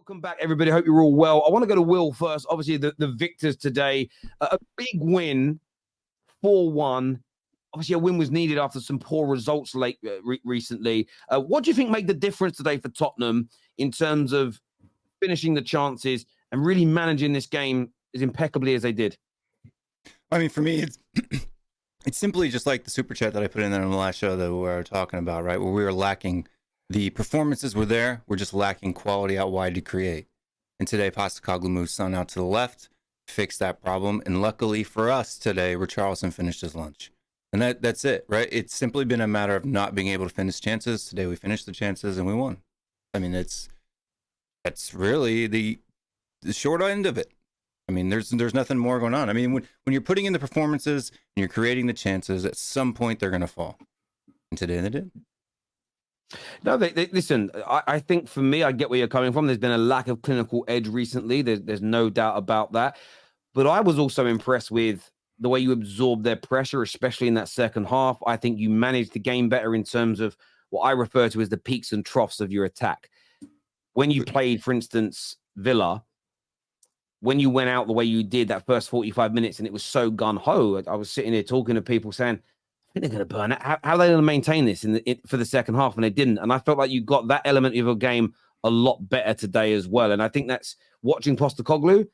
Welcome back, everybody. Hope you're all well. I want to go to Will first. Obviously, the victors today. A big win, 4-1. Obviously, a win was needed after some poor results recently. What do you think made the difference today for Tottenham in terms of finishing the chances and really managing this game as impeccably as they did? I mean, for me, it's simply just like the super chat that I put in there on the last show that we were talking about, right? Where we were lacking. The performances were there. We're just lacking quality out wide to create. And today, Postecoglou moved Son out to the left, fixed that problem. And luckily for us today, Richarlison finished his lunch. And that's it, right? It's simply been a matter of not being able to finish chances. Today, we finished the chances and we won. I mean, that's really the short end of it. I mean, there's nothing more going on. I mean, when you're putting in the performances and you're creating the chances, at some point they're going to fall. And today they did. No, listen, I think for me, I get where you're coming from. There's been a lack of clinical edge recently. There's no doubt about that. But I was also impressed with the way you absorbed their pressure, especially in that second half. I think you managed the game better in terms of what I refer to as the peaks and troughs of your attack. When you played, for instance, Villa, when you went out the way you did that first 45 minutes and it was so gun-ho, I was sitting there talking to people saying, I think they're going to burn it. How are they going to maintain this for the second half? And they didn't. And I felt like you got that element of your game a lot better today as well. And I think that's watching Postecoglou,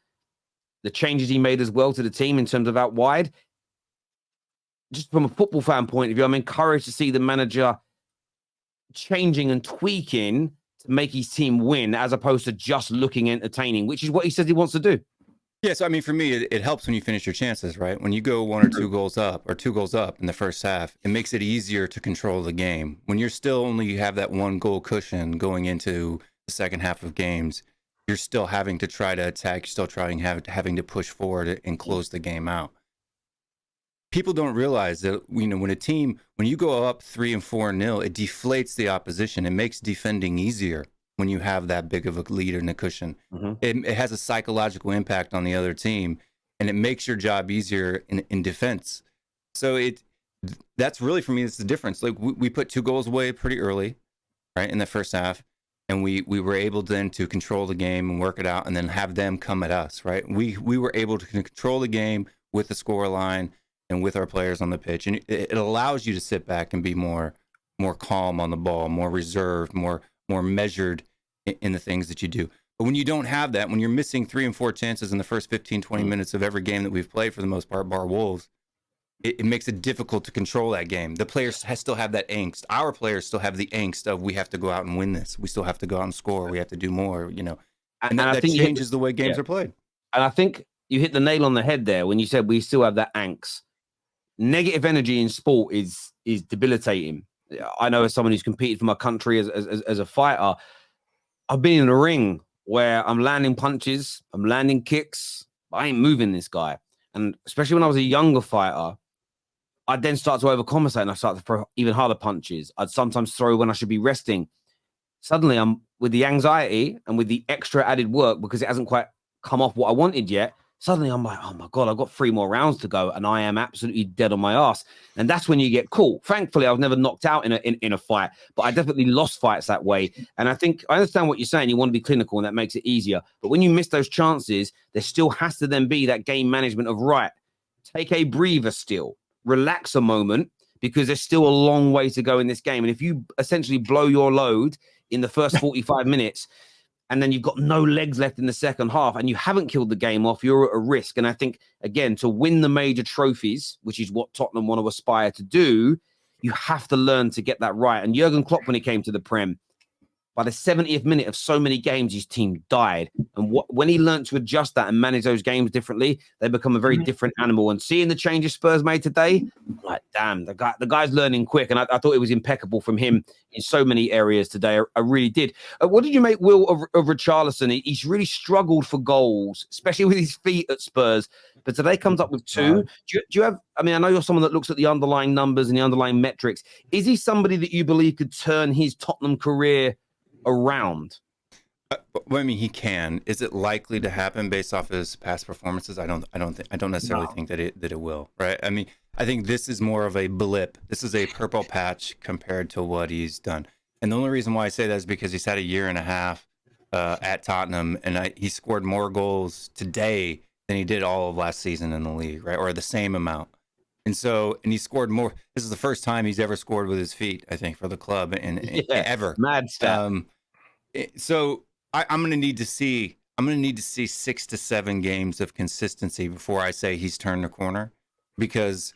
the changes he made as well to the team in terms of out wide. Just from a football fan point of view, I'm encouraged to see the manager changing and tweaking to make his team win as opposed to just looking entertaining, which is what he says he wants to do. Yeah, so I mean, for me, it helps when you finish your chances, right? When you go 1 or 2 goals up in the first half, it makes it easier to control the game. When you're still only have that 1 goal cushion going into the second half of games, you're still having to try to attack, you're still having to push forward and close the game out. People don't realize that, when you go up 3 and 4-0, it deflates the opposition. It makes defending easier when you have that big of a lead in the cushion. Mm-hmm. It has a psychological impact on the other team, and it makes your job easier in defense. So that's really, for me, it's the difference. Like we put 2 goals away pretty early, right, in the first half, and we were able then to control the game and work it out and then have them come at us, right? We were able to control the game with the scoreline and with our players on the pitch, and it allows you to sit back and be more calm on the ball, more reserved, more measured in the things that you do. But when you don't have that, when you're missing 3 and 4 chances in the first 15, 20 minutes of every game that we've played for the most part, bar Wolves, it makes it difficult to control that game. The players still have that angst. Our players still have the angst of, we have to go out and win this. We still have to go out and score. We have to do more, And that changes the way games are played. And I think you hit the nail on the head there when you said we still have that angst. Negative energy in sport is debilitating. I know, as someone who's competed for my country as a fighter, I've been in a ring where I'm landing punches, I'm landing kicks, but I ain't moving this guy. And especially when I was a younger fighter, I'd then start to overcompensate and I start to throw even harder punches. I'd sometimes throw when I should be resting. Suddenly I'm with the anxiety and with the extra added work because it hasn't quite come off what I wanted yet. Suddenly I'm like, oh my God, I've got 3 more rounds to go and I am absolutely dead on my ass. And that's when you get caught. Thankfully, I was never knocked out in a fight, but I definitely lost fights that way. And I think I understand what you're saying. You want to be clinical and that makes it easier. But when you miss those chances, there still has to then be that game management of, right, take a breather still, relax a moment, because there's still a long way to go in this game. And if you essentially blow your load in the first 45 minutes, and then you've got no legs left in the second half and you haven't killed the game off, you're at a risk. And I think, again, to win the major trophies, which is what Tottenham want to aspire to do, you have to learn to get that right. And Jurgen Klopp, when he came to the Prem, by the 70th minute of so many games, his team died. And when he learned to adjust that and manage those games differently, they become a very different animal. And seeing the changes Spurs made today, I'm like, damn, the guy's learning quick. And I thought it was impeccable from him in so many areas today. I really did. What did you make, Will, of Richarlison? He's really struggled for goals, especially with his feet at Spurs. But today comes up with 2. Do you have, I mean, I know you're someone that looks at the underlying numbers and the underlying metrics. Is he somebody that you believe could turn his Tottenham career around? Well, I mean, he can. Is it likely to happen based off his past performances? I don't necessarily think that it will. Right? I mean, I think this is more of a blip. This is a purple patch compared to what he's done. And the only reason why I say that is because he's had a year and a half at Tottenham, and he scored more goals today than he did all of last season in the league, right? Or the same amount. And he scored more. This is the first time he's ever scored with his feet, I think, for the club and ever. Mad stat. So I'm going to need to see. I'm going to need to see 6 to 7 games of consistency before I say he's turned the corner, because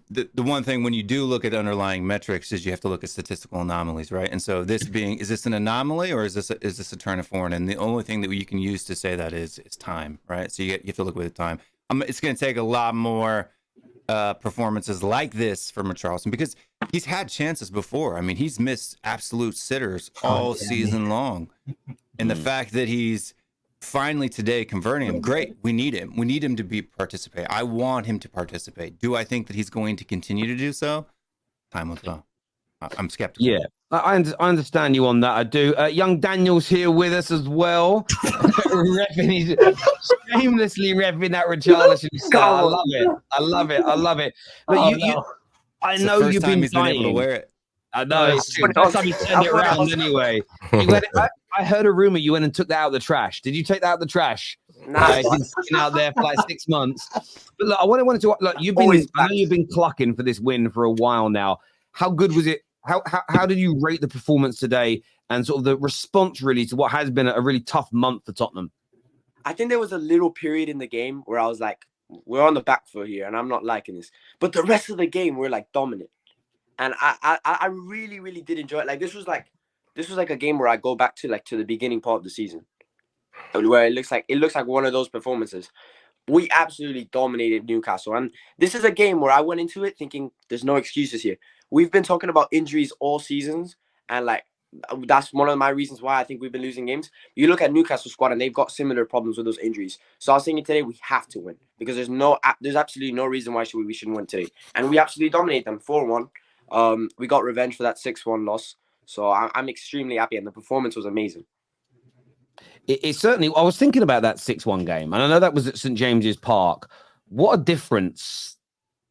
the one thing when you do look at underlying metrics is you have to look at statistical anomalies, right? And so is this an anomaly, or is this a turn of form? And the only thing that you can use to say that is time, right? So you have to look with time. It's going to take a lot more performances like this from Richarlison, because he's had chances before. I mean, he's missed absolute sitters all season long, and the fact that he's finally today converting him, great. We need him. We need him to participate. I want him to participate. Do I think that he's going to continue to do so? Time will tell. I'm skeptical. Yeah, I understand you on that. I do. Young Daniel's here with us as well. He's shamelessly revving that Richarlison. I love it. I love it. I love it. But I know you've been dying. Able to wear it. I know. It's the first time you turned it around anyway. I heard a rumor you went and took that out of the trash. Did you take that out of the trash? Nah, he's been sitting out there for like 6 months. But look, I wanted to look. I know you've been clucking for this win for a while now. How good was it? How did you rate the performance today and sort of the response really to what has been a really tough month for Tottenham? I think there was a little period in the game where I was like, we're on the back foot here, and I'm not liking this. But the rest of the game, we're like dominant, and I really, really did enjoy it. Like this was like a game where I go back to the beginning part of the season, where it looks like one of those performances. We absolutely dominated Newcastle, and this is a game where I went into it thinking there's no excuses here. We've been talking about injuries all seasons, and like that's one of my reasons why I think we've been losing games. You look at Newcastle squad, and they've got similar problems with those injuries. So I was thinking today we have to win, because there's absolutely no reason why we shouldn't win today, and we absolutely dominate them 4-1. We got revenge for that 6-1 loss, so I'm extremely happy, and the performance was amazing. It certainly. I was thinking about that 6-1 game, and I know that was at St James's Park. What a difference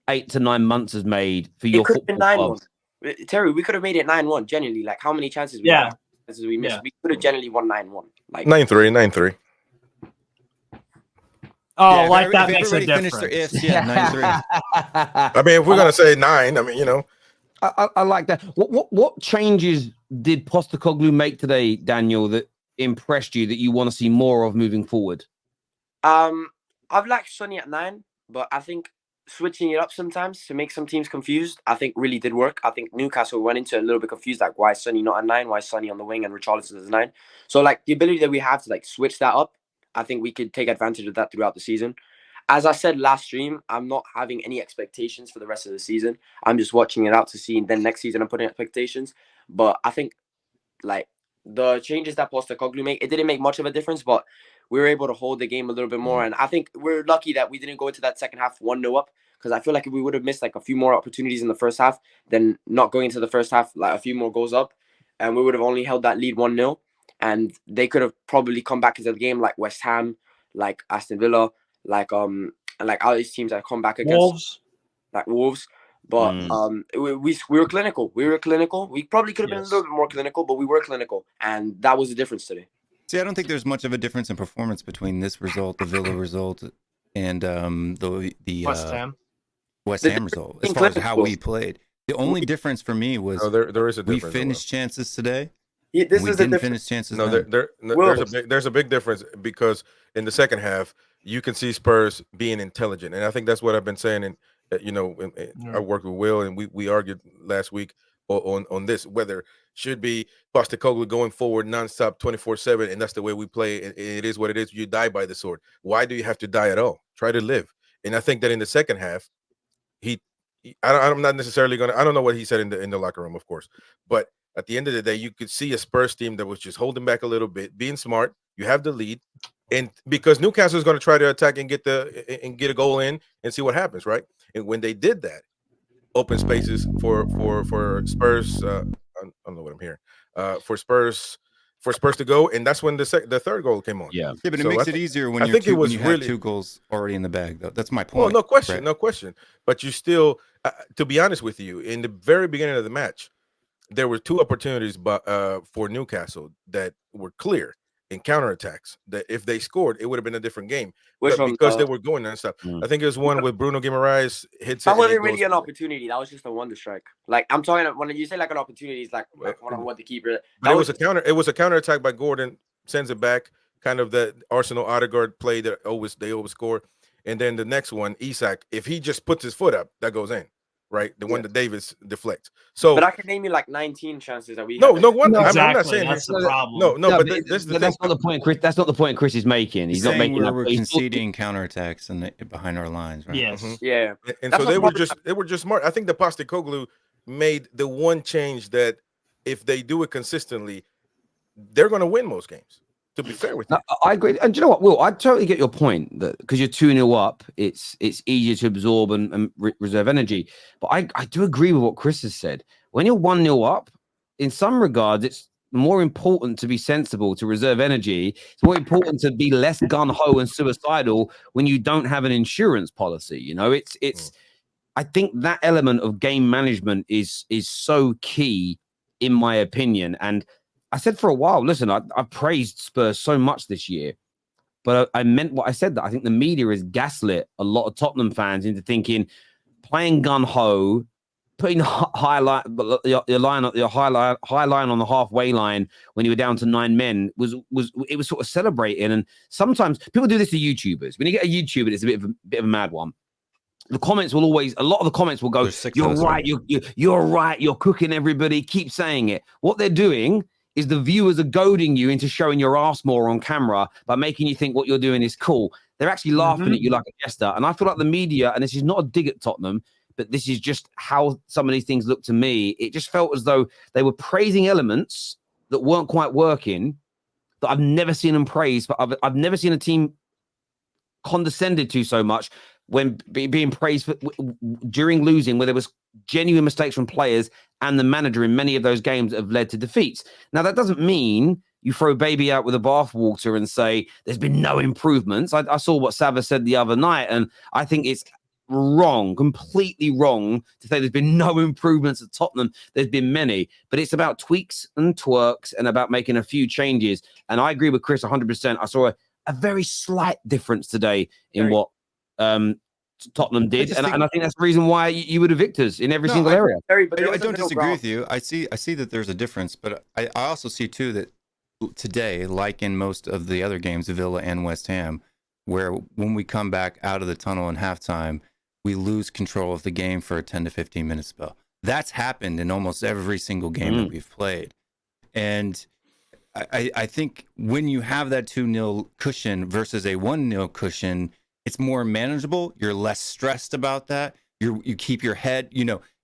8 to 9 months has made for your football club. Terry, we could have made it 9-1. Genuinely, like how many chances we had? Chances we missed. We could have genuinely won 9-1. Like 9-3. Oh, like that makes a difference. 9-3. I mean, if we're gonna say 9, I mean, you know, I like that. What changes did Postecoglou make today, Daniel, that impressed you that you want to see more of moving forward? I've liked Sonny at 9, but I think switching it up sometimes to make some teams confused, I think really did work. I think Newcastle went into a little bit confused, like why is Sonny not at 9? Why is Sonny on the wing and Richarlison is 9? So like the ability that we have to like switch that up, I think we could take advantage of that throughout the season. As I said last stream, I'm not having any expectations for the rest of the season. I'm just watching it out to see, and then next season I'm putting expectations. But I think like the changes that Postecoglou made, it didn't make much of a difference, but we were able to hold the game a little bit more. And I think we're lucky that we didn't go into that second half 1-0 up, because I feel like if we would have missed like a few more opportunities in the first half, then not going into the first half like a few more goals up, and we would have only held that lead 1-0, and they could have probably come back into the game like West Ham, like Aston Villa, like and like all these teams that come back against Wolves. But we were clinical. We probably could have been a little bit more clinical, but we were clinical, and that was the difference today. See, I don't think there's much of a difference in performance between this result, the Villa result, and the West Ham result, as far as how we played. The only difference for me was there is a difference. We finished chances today. Yeah, we didn't finish chances. No, there's a big difference, because in the second half you can see Spurs being intelligent, and I think that's what I've been saying. And I worked with Will, and we argued last week on this, whether should be Postecoglou going forward nonstop 24/7, and that's the way we play. It is what it is. You die by the sword. Why do you have to die at all? Try to live. And I think that in the second half, I'm not necessarily gonna. I don't know what he said in the locker room, of course, but at the end of the day, you could see a Spurs team that was just holding back a little bit, being smart. You have the lead, and because Newcastle is going to try to attack and get a goal in and see what happens, right? And when they did that, open spaces for Spurs. I don't know what I'm hearing. For Spurs to go, and that's when the third goal came on. Yeah, but it makes it easier when you have 2 goals already in the bag, though. That's my point. Well, no question, right? No question. But you still, to be honest with you, in the very beginning of the match, there were 2 opportunities for Newcastle that were clear, in counterattacks. That if they scored, it would have been a different game. Which But one, because they were going and stuff. I think it was one with Bruno Guimaraes hits. That wasn't really an opportunity. That was just a wonder strike. Like I'm talking when you say like an opportunity, it's like one on one the keeper. But it was a counter. It was a counterattack by Gordon. Sends it back. Kind of the Arsenal Odegaard play that they always score. And then the next one, Isak, if he just puts his foot up, that goes in. Right, the one that Davis deflects. So, but I can name you like 19 chances that we. No one. Exactly. I'm not saying that's the problem. No, but that's not the point, Chris. That's not the point Chris is making. He's not making we're conceding counterattacks and behind our lines, right? Yes. Mm-hmm. Yeah. And so they were just smart. I think the Postecoglou made the one change that if they do it consistently, they're going to win most games. To be fair with you, I agree. And do you know what, Will? I totally get your point that because you're 2-0 up, it's easier to absorb and reserve energy. But I do agree with what Chris has said. When you're 1-0 up, in some regards, it's more important to be sensible, to reserve energy. It's more important to be less gun-ho and suicidal when you don't have an insurance policy. You know, it's. I think that element of game management is so key, in my opinion. And I said for a while, listen, I praised Spurs so much this year, but I meant what I said, that I think the media has gaslit a lot of Tottenham fans into thinking playing gun-ho, putting high line on the halfway line when you were down to 9 men was sort of celebrating. And sometimes people do this to YouTubers. When you get a YouTuber, it's a bit of a mad one. The comments will always, a lot of the comments will go, "You're right, you're right, you're cooking everybody, keep saying it." What they're doing is the viewers are goading you into showing your ass more on camera by making you think what you're doing is cool. They're actually laughing at you like a jester. And I feel like the media, and this is not a dig at Tottenham, but this is just how some of these things look to me. It just felt as though they were praising elements that weren't quite working, that I've never seen them praise. But I've never seen a team condescended to so much when being praised during losing, where there was genuine mistakes from players and the manager in many of those games that have led to defeats. Now, that doesn't mean you throw baby out with the bathwater and say there's been no improvements. I saw what Sava said the other night, and I think it's wrong, completely wrong to say there's been no improvements at Tottenham. There's been many, but it's about tweaks and twerks and about making a few changes. And I agree with Chris 100%. I saw a very slight difference today in what Tottenham did, and I think that's the reason why you were the victors in every single area. I don't disagree with you. I see that there's a difference, but I also see too that today, like in most of the other games, Villa and West Ham, where when we come back out of the tunnel in halftime, we lose control of the game for a 10 to 15 minute spell. That's happened in almost every single game that we've played, and I think when you have that 2-0 cushion versus a 1-0 cushion, it's more manageable. You're less stressed about that. You keep your head,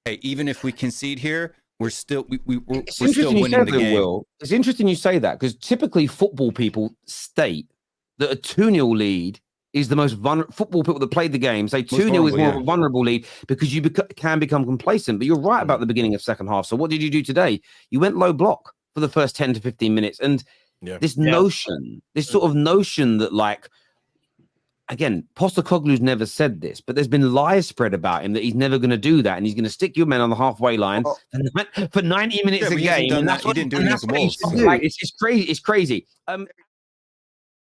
hey, even if we concede here, we're still winning the game. Will. It's interesting you say that, because typically football people state that a 2-0 lead is the most vulnerable. Football people that played the game say 2-0 is more of a vulnerable lead because you can become complacent. But you're right about the beginning of second half. So what did you do today? You went low block for the first 10 to 15 minutes. And this sort of notion that, like, again, Postecoglou's never said this, but there's been lies spread about him that he's never going to do that, and he's going to stick your men on the halfway line for 90 minutes a game. And that's what he didn't do against Wolves. It's crazy. It's crazy.